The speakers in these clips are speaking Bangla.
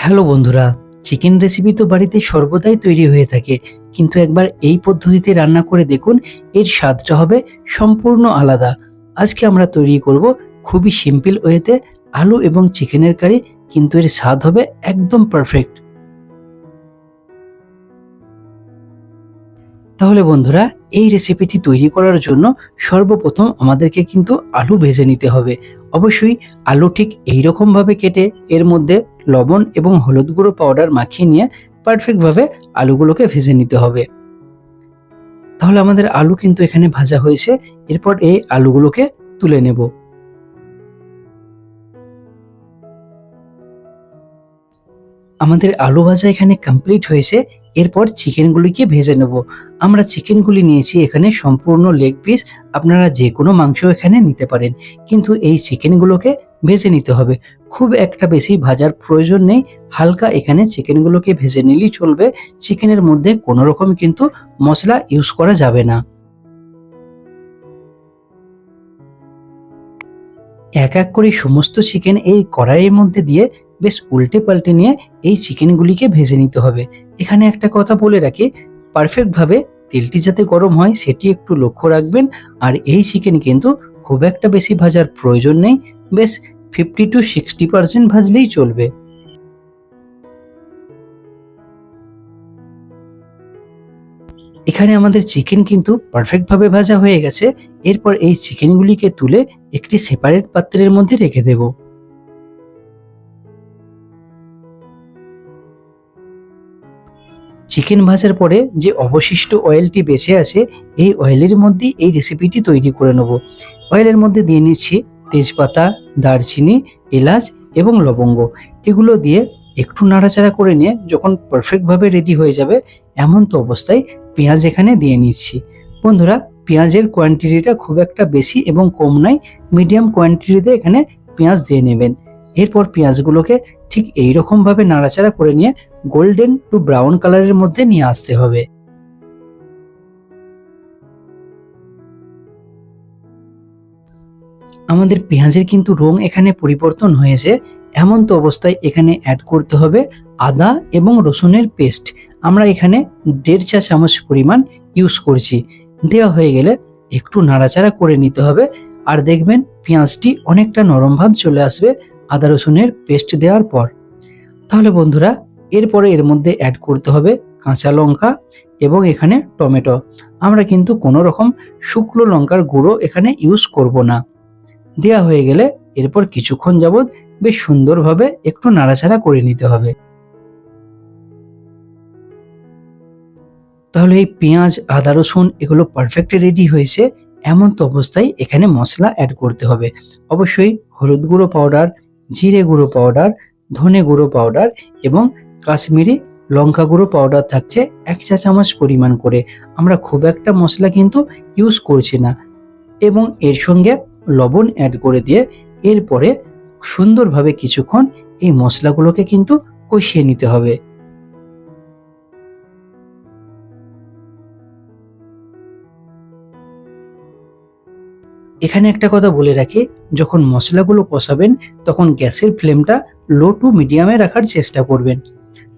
হ্যালো বন্ধুরা, চিকেন রেসিপি তো বাড়িতে সর্বদাই তৈরি হয়ে থাকে, কিন্তু একবার এই পদ্ধতিতে রান্না করে দেখুন, এর স্বাদটা হবে সম্পূর্ণ আলাদা। আজকে আমরা তৈরি করব খুবই সিম্পল ওয়েতে আলু এবং চিকেনের কারি, কিন্তু এর স্বাদ হবে একদম পারফেক্ট। তাহলে বন্ধুরা, এই রেসিপিটি তৈরি করার জন্য সর্বপ্রথম আমাদেরকে কিন্তু আলু ভেজে নিতে হবে। অবশ্যই আলু ঠিক এইরকম ভাবে কেটে এর মধ্যে লবণ এবং হলুদ গুঁড়ো পাউডার মাখিয়ে নিয়ে পারফেক্ট ভাবে আলুগুলোকে ভেজে নিতে হবে। তাহলে আমাদের আলু কিন্তু এখানে ভাজা হয়েছে। এরপর এই আলুগুলোকে তুলে নেব। আমাদের আলু ভাজা এখানে কমপ্লিট হয়েছে। এরপর চিকেনগুলিকে ভেজে নেব। আমরা চিকেনগুলি নিয়েছি এখানে সম্পূর্ণ লেগ পিস। আপনারা যে কোনো মাংস এখানে নিতে পারেন, কিন্তু এই চিকেনগুলোকে ভেজে নিতে হবে। খুব একটা বেশি ভাজার প্রয়োজন নেই, হালকা এখানে চিকেনগুলোকে ভেজে নিলেই চলবে। চিকেনের মধ্যে কোনো রকম কিন্তু মশলা ইউজ করা যাবে না। এক এক করে সমস্ত চিকেন এই কড়াইয়ের মধ্যে দিয়ে বেশ উল্টে পাল্টে নিয়ে এই চিকেনগুলিকে ভেজে নিতে হবে। এখানে একটা কথা বলে রাখি, পারফেক্ট ভাবে তেলটি যাতে গরম হয় সেটি একটু লক্ষ্য রাখবেন। আর এই চিকেন কিন্তু খুব একটা বেশি ভাজার প্রয়োজন নেই, বেশ 50 to 60% ভাজলেই চলবে। এখানে আমাদের চিকেন কিন্তু পারফেক্ট ভাবে ভাজা হয়ে গেছে। এরপর এই চিকেনগুলিকে তুলে একটি সেপারেট পাত্রের মধ্যে রেখে দেব। চিকেন ভাজার পরে যে অবশিষ্ট অয়েলটি বেঁচে আছে, এই অয়েলের মধ্যে এই রেসিপিটি তৈরি করে নেব। অয়েলের মধ্যে দিয়ে নিচ্ছি তেজপাতা, দারচিনি, এলাচ এবং লবঙ্গ। এগুলো দিয়ে একটু নাড়াচাড়া করে নিয়ে যখন পারফেক্টভাবে রেডি হয়ে যাবে, এমন তো অবস্থায় পেঁয়াজ এখানে দিয়ে নিচ্ছি। বন্ধুরা, পেঁয়াজের কোয়ান্টিটিটা খুব একটা বেশি এবং কম নয়, মিডিয়াম কোয়ান্টিটিতে এখানে পেঁয়াজ দিয়ে নেবেন। এরপর পেঁয়াজগুলোকে ঠিক এইরকম ভাবে নাড়াচাড়া করে নিয়ে গোল্ডেন টু ব্রাউন কালারের মধ্যে নিয়ে আসতে হবে। আমাদের পেঁয়াজের কিন্তু রং এখানে পরিবর্তন হয়েছে। এমন তো অবস্থায় এখানে অ্যাড করতে হবে আদা এবং রসুনের পেস্ট। আমরা এখানে 1.5 চা চামচ পরিমাণ ইউজ করছি। দেওয়া হয়ে গেলে একটু নাড়াচাড়া করে নিতে হবে। আর দেখবেন পেঁয়াজটি অনেকটা নরম ভাব চলে আসবে আদা রসুনের পেস্ট দেওয়ার পর। তাহলে বন্ধুরা, এরপরে এর মধ্যে অ্যাড করতে হবে কাঁচা লঙ্কা এবং এখানে টমেটো। আমরা কিন্তু কোনো রকম শুকনো লঙ্কার গুঁড়ো এখানে ইউজ করব না। দেওয়া হয়ে গেলে এরপর কিছুক্ষণ যাবৎ বেশ সুন্দরভাবে একটু নাড়াচাড়া করে নিতে হবে। তাহলে এই পেঁয়াজ, আদা রসুন এগুলো পারফেক্ট রেডি হয়েছে। এমন তো অবস্থায় এখানে মশলা অ্যাড করতে হবে। অবশ্যই হলুদ গুঁড়ো পাউডার, জিরে গুঁড়ো পাউডার, ধনে গুঁড়ো পাউডার এবং কাশ্মীরি লঙ্কা গুঁড়ো পাউডার থাকছে 1 চা চামচ পরিমাণ করে। আমরা খুব একটা মশলা কিন্তু ইউজ করছি না। এবং এর সঙ্গে লবণ অ্যাড করে দিয়ে এরপরে সুন্দরভাবে কিছুক্ষণ এই মশলাগুলোকে কিন্তু কষিয়ে নিতে হবে। এখানে একটা কথা বলে রাখি, যখন মশলাগুলো কষাবেন তখন গ্যাসের ফ্লেমটা লো টু মিডিয়ামে রাখার চেষ্টা করবেন।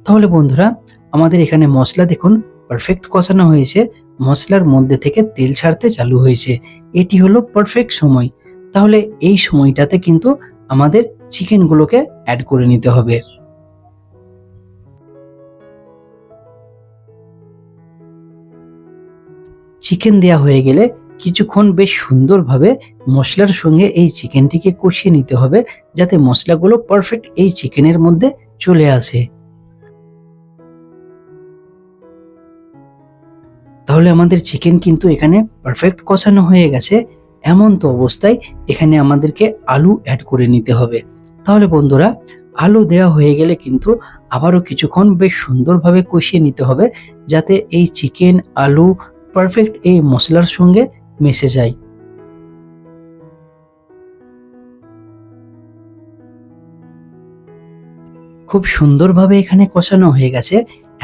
তাহলে বন্ধুরা, আমাদের এখানে মশলা দেখুন পারফেক্ট কষানো হয়েছে। মশলার মধ্যে থেকে তেল ছাড়তে চালু হয়েছে। এটি হলো পারফেক্ট সময়। তাহলে এই সময়টাতে কিন্তু আমাদের চিকেনগুলোকে অ্যাড করে নিতে হবে। চিকেন দেয়া হয়ে গেলে কিছুক্ষণ বেশ সুন্দরভাবে মশলার সঙ্গে এই চিকেনটিকে কষিয়ে নিতে হবে, যাতে মশলাগুলো পারফেক্ট এই চিকেনের মধ্যে চলে আসে। তাহলে আমাদের চিকেন কিন্তু এখানে পারফেক্ট কষানো হয়ে গেছে। এমন তো অবস্থায় এখানে আমাদেরকে আলু অ্যাড করে নিতে হবে। তাহলে বন্ধুরা, আলু দেওয়া হয়ে গেলে কিন্তু আবারও কিছুক্ষণ বেশ সুন্দরভাবে কষিয়ে নিতে হবে, যাতে এই চিকেন আলু পারফেক্ট এই মশলার সঙ্গে মিশে যায়। খুব সুন্দরভাবে এখানে কষানো হয়ে গেছে।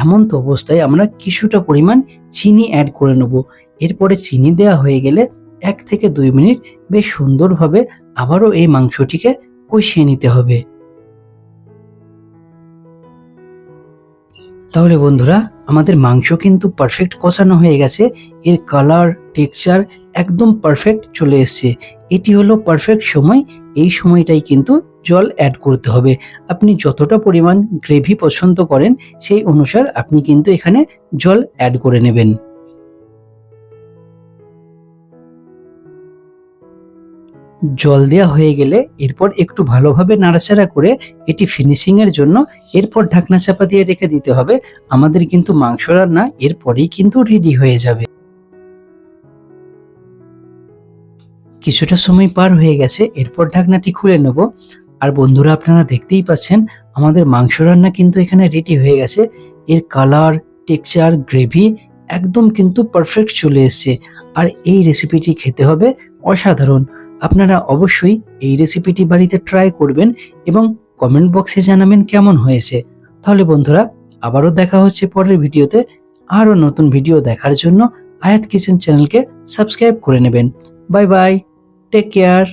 এমন তো অবস্থায় আমরা কিছুটা পরিমাণ চিনি অ্যাড করে নেব। এরপরে চিনি দেওয়া হয়ে গেলে 1 থেকে 2 মিনিট বেশ সুন্দরভাবে আবারও এই মাংসটিকে কষিয়ে নিতে হবে। তাহলে বন্ধুরা, আমাদের মাংস কিন্তু পারফেক্ট কষানো হয়ে গেছে। এর কালার, টেক্সচার একদম পারফেক্ট চলে এসছে। এটি হলো পারফেক্ট সময়। এই সময়টাই কিন্তু জল অ্যাড করতে হবে। আপনি যতটা পরিমাণ গ্রেভি পছন্দ করেন সেই অনুসার আপনি কিন্তু এখানে জল অ্যাড করে নেবেন। জল দেওয়া হয়ে গেলে এরপর একটু ভালোভাবে নাড়াচাড়া করে এটি ফিনিশিং এর জন্য এরপর ঢাকনা চাপা দিয়ে রেখে দিতে হবে। আমাদের কিন্তু মাংস রান্না এরপরেই কিন্তু রেডি হয়ে যাবে। কিছুটা সময় পার হয়ে গেছে, এরপর ঢাকনাটি খুলে নেব। আর বন্ধুরা, আপনারা দেখতেই পাচ্ছেন আমাদের মাংস রান্না কিন্তু এখানে রেডি হয়ে গেছে। এর কালার, টেক্সচার, গ্রেভি একদম কিন্তু পারফেক্ট চলে এসছে। আর এই রেসিপিটি খেতে হবে অসাধারণ। আপনারা অবশ্যই এই রেসিপিটি বাড়িতে ট্রাই করবেন এবং কমেন্ট বক্সে জানাবেন কেমন হয়েছে। তাহলে বন্ধুরা, আবারও দেখা হচ্ছে পরের ভিডিওতে। আরও নতুন ভিডিও দেখার জন্য আয়াত কিচেন চ্যানেলকে সাবস্ক্রাইব করে নেবেন। Bye bye, take care.